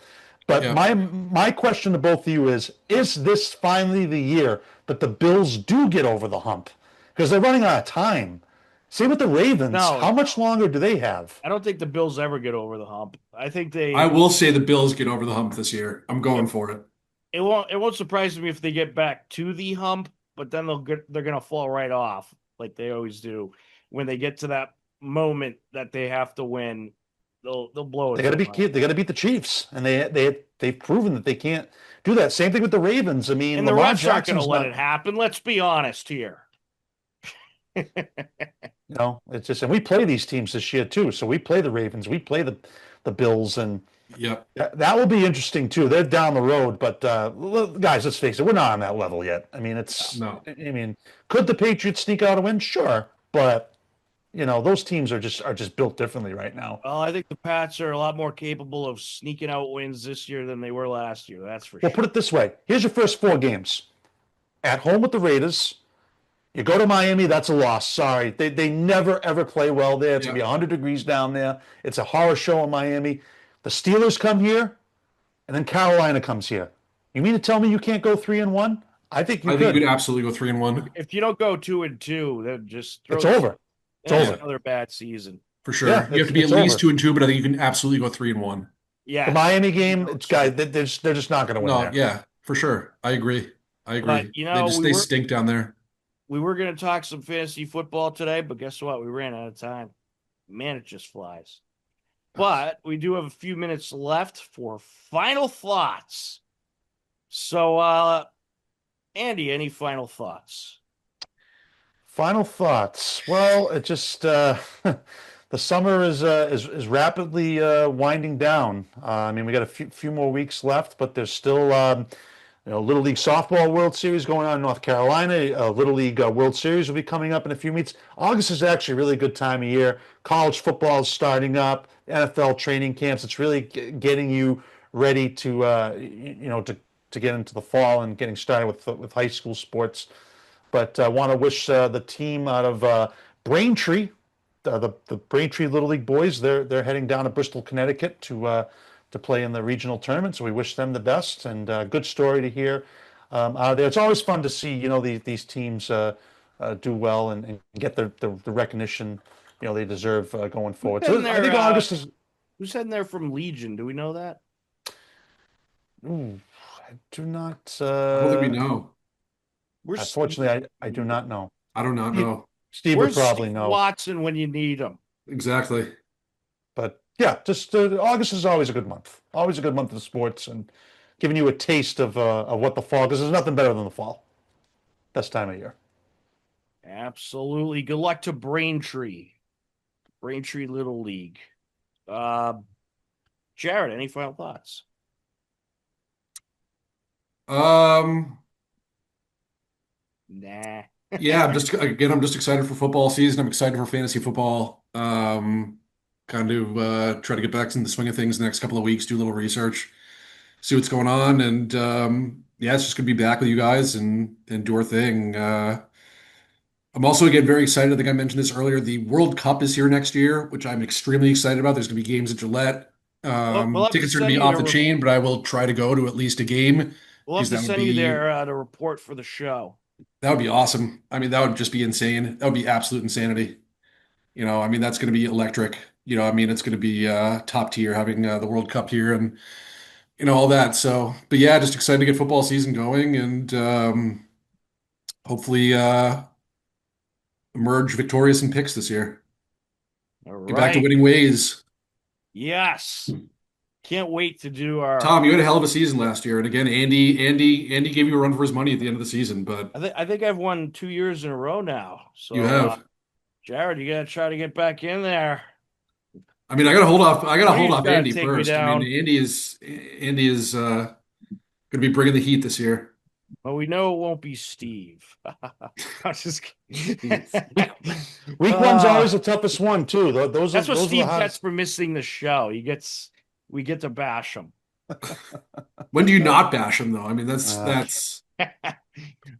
But yeah, my question to both of you is this finally the year that the Bills do get over the hump? Because they're running out of time. Same with the Ravens. no, How much longer do they have? I don't think the Bills ever get over the hump. I think I they will say the Bills get over the hump this year. I'm it, going for it. it won't surprise me if they get back to the hump, but then they're gonna fall right off like they always do. When they get to that moment that they have to win, they'll blow it They got to to be them. they got to beat the Chiefs, and they've proven that they can't do that. Same thing with the Ravens. I mean, And the Lamar refs aren't gonna Jackson's let not. it happen. Let's be honest here. It's just, and we play these teams this year too. So we play the Ravens, we play the Bills, and Yep. that will be interesting too. They're down the road, but guys, let's face it, we're not on that level yet. I mean, No. I mean, could the Patriots sneak out a win? Sure, but those teams are just built differently right now. Well, I think the Pats are a lot more capable of sneaking out wins this year than they were last year. That's for Well, sure. put it this way: here's your first 4 games at home with the Raiders. You go to Miami, that's a loss. Sorry. They never ever play well there. It's gonna be Yep. 100 degrees down there. It's a horror show in Miami. The Steelers come here, and then Carolina comes here. You mean to tell me you can't go 3-1? I think you I think you could. could absolutely go 3-1 If you don't go 2-2, then just throw It's the over. It's it's yeah, over. another bad season. for Yeah, sure. You have it's to be at it's least over. 2-2, but I think you can absolutely go 3-1. The Yes. Miami You game, go it's two. guys, they're just not going to win No, there. yeah, for sure. I agree. I But agree. They stink down there. we were gonna talk some fantasy football today, but guess what? We ran out of time. Man, it just flies. But we do have a few minutes left for final thoughts. So Andy, any final thoughts? Final thoughts. Well, it just the summer is rapidly winding down. I mean, we got a few more weeks left, but there's still Little League Softball World Series going on in North Carolina. Little League World Series will be coming up in a few weeks. August is actually a really good time of year. College football is starting up. NFL training camps. It's really getting you ready to to get into the fall and getting started with high school sports. But I want to wish the team out of Braintree, the Braintree Little League boys. They're heading down to Bristol, Connecticut to play in the regional tournament. So we wish them the best, and good story to hear out of there. It's always fun to see these teams do well and get the recognition they deserve going Who's forward. heading So I think there? August is. Who's heading there from Legion? Do we know that? Ooh, I do not. I don't think we know. Where's Unfortunately, I do not know. I do not know. Steve would Where's probably Steve know. Watson when you need him? Exactly. But yeah, just August is always a good month. Always a good month of sports and giving you a taste of what the fall, because there's nothing better than the fall. Best time of year. Absolutely. Good luck to Braintree. Braintree Little League. Uh, Jared, any final thoughts? Um, Nah. yeah, I'm just excited for football season. I'm excited for fantasy football. Kind of try to get back in the swing of things the next couple of weeks, do a little research, see what's going on, and yeah, it's just gonna be back with you guys and do our thing. I'm also again very excited. I think I mentioned this earlier. The World Cup is here next year, which I'm extremely excited about. There's gonna be games at Gillette. Well, we'll have to Tickets are gonna send be you off the chain, but I will try to go to at least a game we'll have because to that would send you be there to report for the show. that would be awesome. I mean, that would just be insane. That would be absolute insanity. I mean, that's going to be electric. I mean, it's going to be top tier having the World Cup here and all that. So, but yeah, just excited to get football season going and hopefully emerge victorious in picks this year. All Get back to right. winning ways. Yes. Can't wait to do our. Tom, you had a hell of a season last year, and again, Andy gave you a run for his money at the end of the season, but I think I've won 2 years in a row now. you So, have. Jared, you gotta try to get back in there. I mean, I gotta hold off. I gotta One of hold you's off gotta Andy take me first. I mean, down. Andy is going to be bringing the heat this year. Well, we know it won't be Steve. I'm just kidding. Week one's always the toughest one too. That's what Those are the Steve gets hardest. for missing the show. We get to bash him. When do you not bash him though? I mean, Uh, that's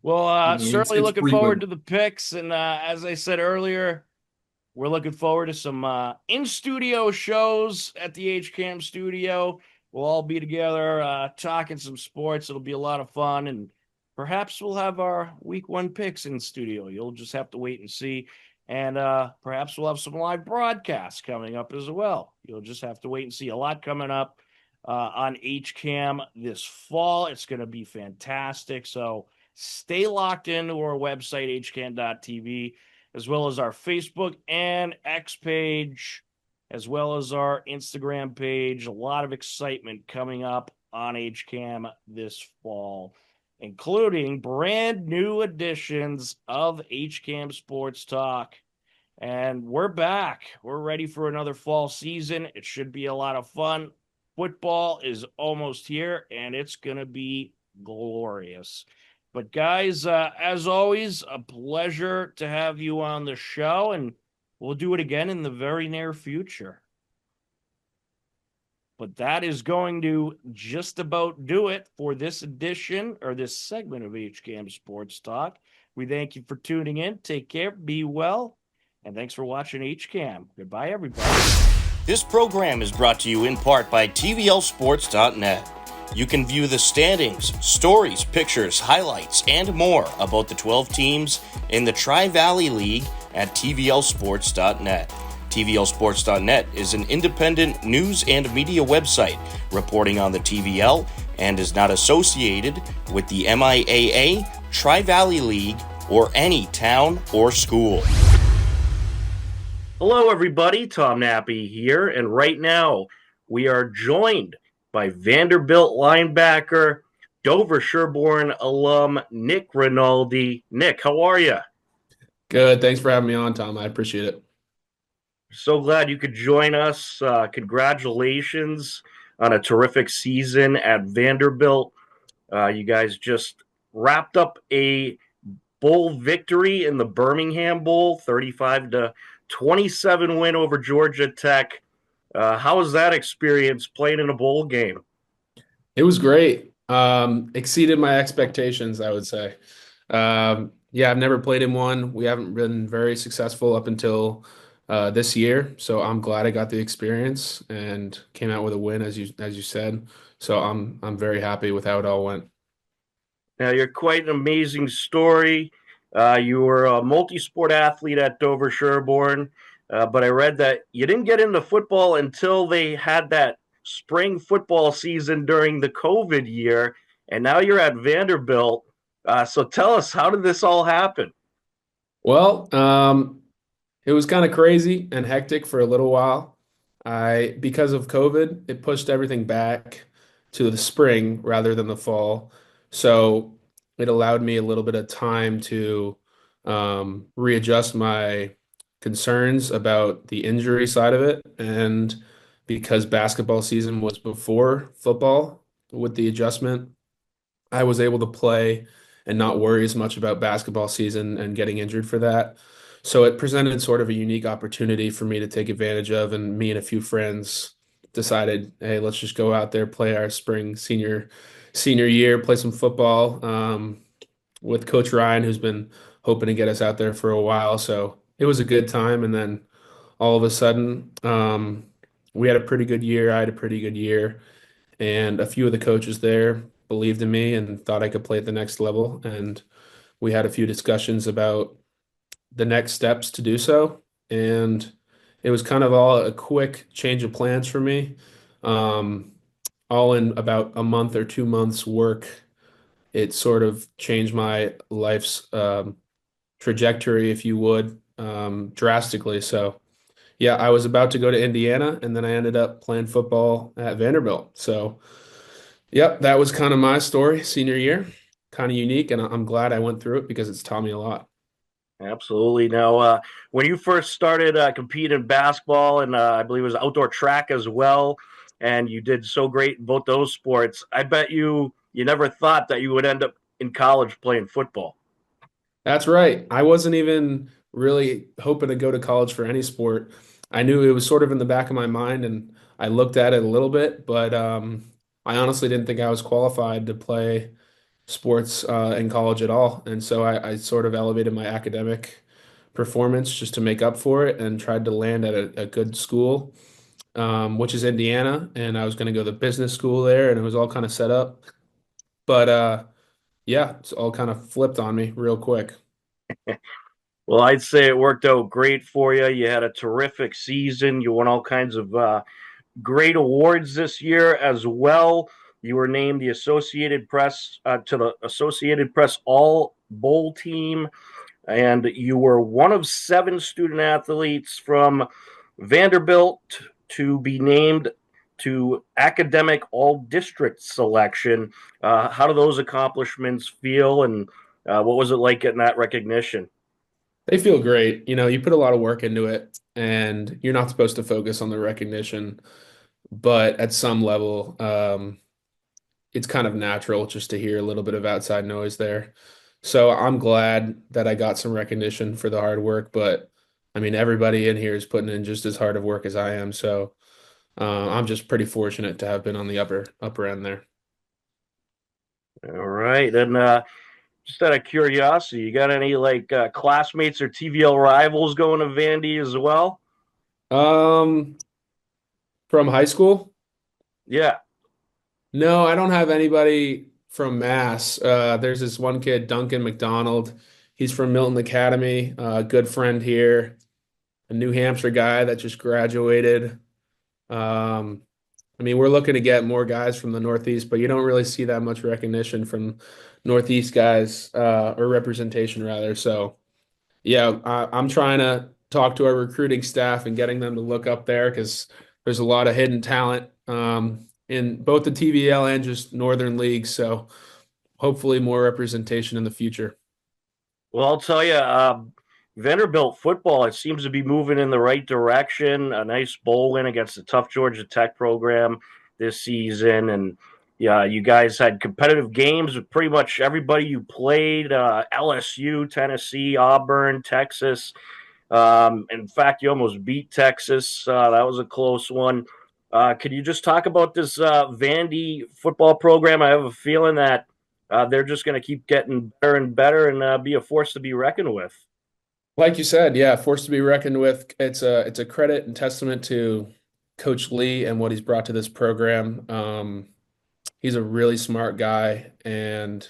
Well, certainly it's looking forward frequent. to the picks, and as I said earlier, we're looking forward to some in-studio shows at the HCAM studio. We'll all be together talking some sports. It'll be a lot of fun, and perhaps we'll have our week one picks in studio. You'll just have to wait and see. And perhaps we'll have some live broadcasts coming up as well. You'll just have to wait and see. A lot coming up on HCAM this fall. It's going to be fantastic. So stay locked into our website, hcam.tv, as well as our Facebook and X page, as well as our Instagram page. A lot of excitement coming up on HCAM this fall, including brand new editions of HCAM Sports Talk. And we're back. We're ready for another fall season. It should be a lot of fun. Football is almost here, and it's going to be glorious. But guys, as always, a pleasure to have you on the show, and we'll do it again in the very near future. But that is going to just about do it for this edition or this segment of HCAM Sports Talk. We thank you for tuning in. Take care, be well, and thanks for watching HCAM. Goodbye, everybody. This program is brought to you in part by TVLSports.net. You can view the standings, stories, pictures, highlights, and more about the 12 teams in the Tri-Valley League at TVLSports.net. TVLSports.net is an independent news and media website reporting on the TVL and is not associated with the MIAA, Tri-Valley League, or any town or school. Hello, everybody. Tom Nappi here, and right now we are joined by Vanderbilt linebacker, Dover Sherborne alum, Nick Rinaldi. Nick, how are you? Good. Thanks for having me on, Tom. I appreciate it. So glad you could join us. Congratulations on a terrific season at Vanderbilt. You guys just wrapped up a bowl victory in the Birmingham Bowl, 35-27 win over Georgia Tech. How was that experience playing in a bowl game? It was great. Exceeded my expectations, I would say. Yeah, I've never played in one. We haven't been very successful up until this year, so I'm glad I got the experience and came out with a win, as you said. So I'm very happy with how it all went. Now, you're quite an amazing story. You were a multi-sport athlete at Dover Sherborne, but I read that you didn't get into football until they had that spring football season during the COVID year, and now you're at Vanderbilt. So tell us, how did this all happen? Well, it was kind of crazy and hectic for a little while. Because of COVID, it pushed everything back to the spring rather than the fall. So it allowed me a little bit of time to readjust my concerns about the injury side of it. And because basketball season was before football with the adjustment, I was able to play and not worry as much about basketball season and getting injured for that. So it presented sort of a unique opportunity for me to take advantage of, and me and a few friends decided, hey, let's just go out there, play our spring senior year, play some football with Coach Ryan, who's been hoping to get us out there for a while. So it was a good time, and then all of a sudden, we had a pretty good year. I had a pretty good year, and a few of the coaches there believed in me and thought I could play at the next level. And we had a few discussions about the next steps to do so. And it was kind of all a quick change of plans for me. Um, all in about a month or 2 months work, it sort of changed my life's trajectory, if you would, drastically. So, yeah, I was about to go to Indiana, and then I ended up playing football at Vanderbilt. So, yep, that was kind of my story, senior year. Kind of unique, and I'm glad I went through it because it's taught me a lot. Absolutely. Now, when you first started competing in basketball, and I believe it was outdoor track as well, and you did so great in both those sports, I bet you never thought that you would end up in college playing football. That's right. I wasn't even really hoping to go to college for any sport. I knew it was sort of in the back of my mind, and I looked at it a little bit, but I honestly didn't think I was qualified to play sports in college at all. And so I sort of elevated my academic performance just to make up for it and tried to land at a good school, which is Indiana. And I was going to go to business school there, and it was all kind of set up. But yeah, it's all kind of flipped on me real quick. Well, I'd say it worked out great for you. You had a terrific season. You won all kinds of great awards this year as well. You were named the Associated Press to the Associated Press All Bowl team, and you were one of 7 student athletes from Vanderbilt to be named to academic all district selection. How do those accomplishments feel, and what was it like getting that recognition? They feel great. You know, you put a lot of work into it, and you're not supposed to focus on the recognition, but at some level, it's kind of natural just to hear a little bit of outside noise there. So I'm glad that I got some recognition for the hard work, but I mean, everybody in here is putting in just as hard of work as I am. So I'm just pretty fortunate to have been on the upper end there. All right, and just out of curiosity, you got any like classmates or TVL rivals going to Vandy as well? Um, from high school? Yeah. No, I don't have anybody from Mass. There's this one kid, Duncan McDonald. He's from Milton Academy, a good friend here, a New Hampshire guy that just graduated. Um, I mean, we're looking to get more guys from the Northeast, but you don't really see that much recognition from Northeast guys, or representation rather. So, yeah, I'm trying to talk to our recruiting staff and getting them to look up there because there's a lot of hidden talent in both the TVL and just Northern leagues. So, hopefully, more representation in the future. Well, I'll tell you, Vanderbilt football, it seems to be moving in the right direction. A nice bowl win against the tough Georgia Tech program this season. And yeah, you guys had competitive games with pretty much everybody you played, LSU, Tennessee, Auburn, Texas. In fact, you almost beat Texas. That was a close one. Could you just talk about this Vandy football program? I have a feeling that they're just going to keep getting better and better and be a force to be reckoned with. Like you said, yeah, forced to be reckoned with. It's a credit and testament to Coach Lee and what he's brought to this program. He's a really smart guy, and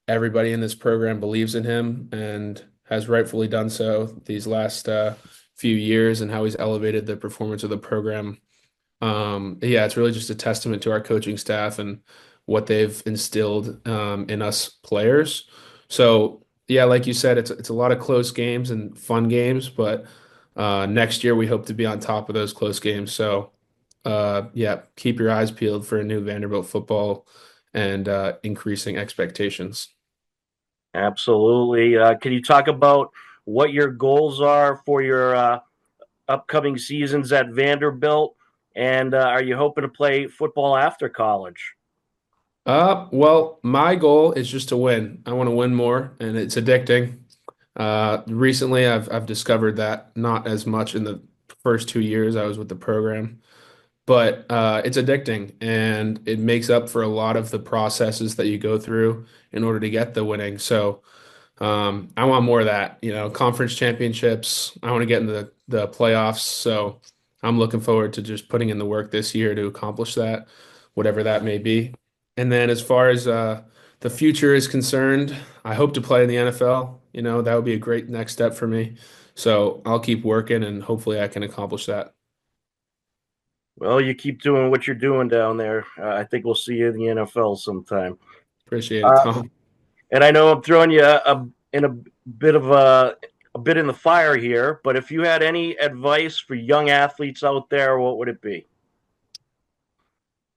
everybody in this program believes in him and has rightfully done so these last few years, and how he's elevated the performance of the program. Yeah, it's really just a testament to our coaching staff and what they've instilled in us players. So yeah, like you said, it's a lot of close games and fun games, but next year we hope to be on top of those close games. So yeah, keep your eyes peeled for a new Vanderbilt football and increasing expectations. Absolutely. Can you talk about what your goals are for your upcoming seasons at Vanderbilt? And are you hoping to play football after college? Well, my goal is just to win. I want to win more, and it's addicting. Recently, I've discovered that not as much in the first 2 years I was with the program, but it's addicting, and it makes up for a lot of the processes that you go through in order to get the winning. So I want more of that. You know, conference championships. I want to get into the playoffs. So I'm looking forward to just putting in the work this year to accomplish that, whatever that may be. And then as far as the future is concerned, I hope to play in the NFL. You know, that would be a great next step for me. So I'll keep working, and hopefully I can accomplish that. Well, you keep doing what you're doing down there. I think we'll see you in the NFL sometime. Appreciate it, Uh, Tom. and I know I'm throwing you in a bit of a bit in the fire here, but if you had any advice for young athletes out there, what would it be?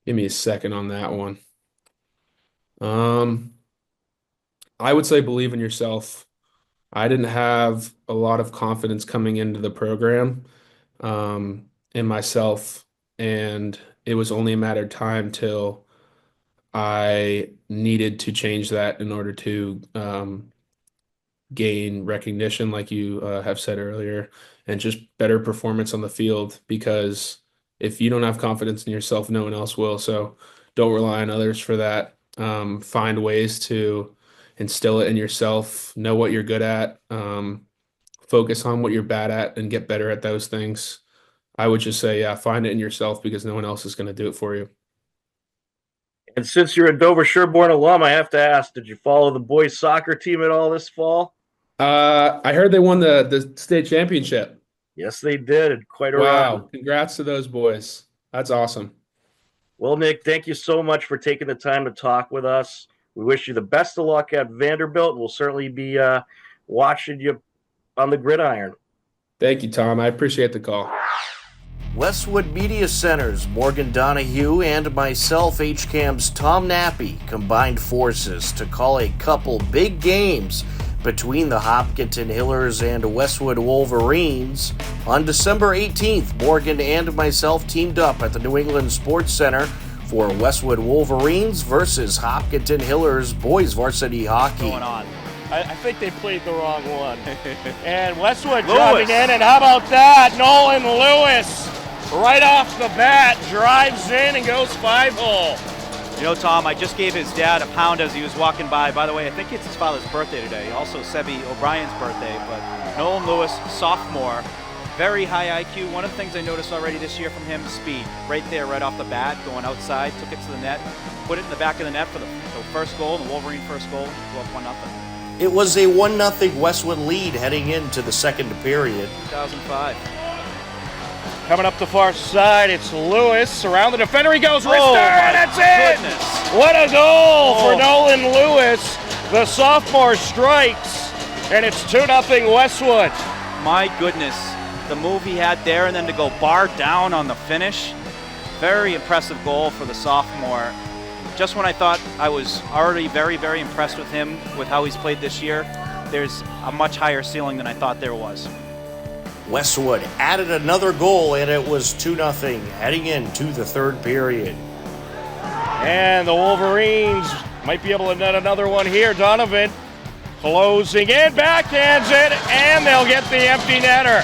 Give me a second on that one. Um, I would say believe in yourself. I didn't have a lot of confidence coming into the program, in myself, and it was only a matter of time till I needed to change that in order to gain recognition, like you have said earlier, and just better performance on the field. Because if you don't have confidence in yourself, no one else will. So don't rely on others for that. Find ways to instill it in yourself, know what you're good at, focus on what you're bad at, and get better at those things. I would just say, yeah, find it in yourself because no one else is going to do it for you. And since you're a Dover Sherborne alum, I have to ask, did you follow the boys soccer team at all this fall? I heard they won the state championship. Yes, they did. Quite a Wow. run. Congrats to those boys. That's awesome. Well, Nick, thank you so much for taking the time to talk with us. We wish you the best of luck at Vanderbilt. We'll certainly be watching you on the gridiron. Thank you, Tom. I appreciate the call. Westwood Media Center's Morgan Donahue and myself, HCAM's Tom Nappi, combined forces to call a couple big games between the Hopkinton Hillers and Westwood Wolverines. On December 18th, Morgan and myself teamed up at the New England Sports Center for Westwood Wolverines versus Hopkinton Hillers boys varsity hockey. Going on. I think they played the wrong one. And Westwood driving in, and how about that? Nolan Lewis, right off the bat, drives in and goes 5-hole. You know, Tom, I just gave his dad a pound as he was walking by. By the way, I think it's his father's birthday today. Also, Sebi O'Brien's birthday. But Nolan Lewis, sophomore, very high IQ. One of the things I noticed already this year from him, speed. Right there, right off the bat, going outside, took it to the net, put it in the back of the net for the first goal, the Wolverine first goal, go up 1-0. It was a 1-0 Westwood lead heading into the second period. 2005. Coming up the far side, it's Lewis. Around the defender he goes, wrister, Oh, and that's it! goodness. What a goal for Nolan Lewis. The sophomore strikes, and it's 2-0 Westwood. My goodness, the move he had there and then to go bar down on the finish. Very impressive goal for the sophomore. Just when I thought I was already very, very impressed with him, with how he's played this year, there's a much higher ceiling than I thought there was. Westwood added another goal, and it was 2-0 heading into the third period. And the Wolverines might be able to net another one here. Donovan closing in, backhands it, and they'll get the empty netter.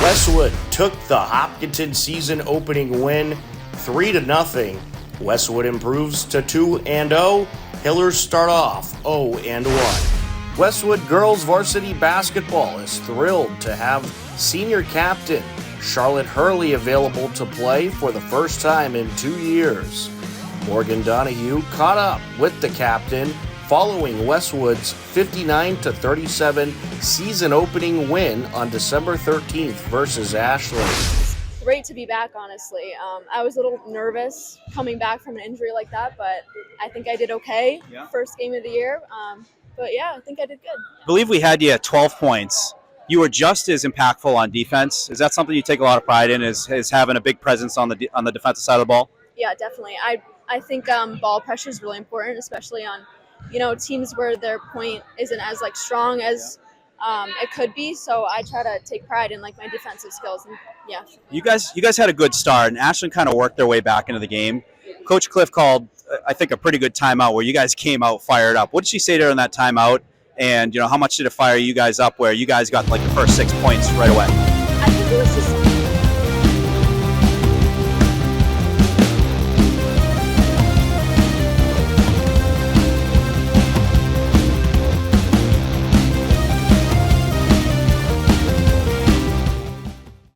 Westwood took the Hopkinton season opening win 3-0. Westwood improves to 2-0. Hillers start off 0-1. Westwood girls varsity basketball is thrilled to have senior captain Charlotte Hurley available to play for the first time in 2 years. Morgan Donahue caught up with the captain following Westwood's 59-37 season opening win on December 13th versus Ashland. Great to be back, honestly. I was a little nervous coming back from an injury like that, but I think I did okay. Yeah. First game of the year. But yeah, I think I did good. I believe we had you at 12 points. You were just as impactful on defense. Is that something you take a lot of pride in, is having a big presence on the defensive side of the ball? Yeah, definitely. I think ball pressure is really important, especially on, teams where their point isn't as strong as it could be. So I try to take pride in my defensive skills. And yeah. You guys had a good start, and Ashland kind of worked their way back into the game. Coach Cliff called, I think, a pretty good timeout where you guys came out fired up. What did she say during that timeout? And how much did it fire you guys up where you guys got the first 6 points right away?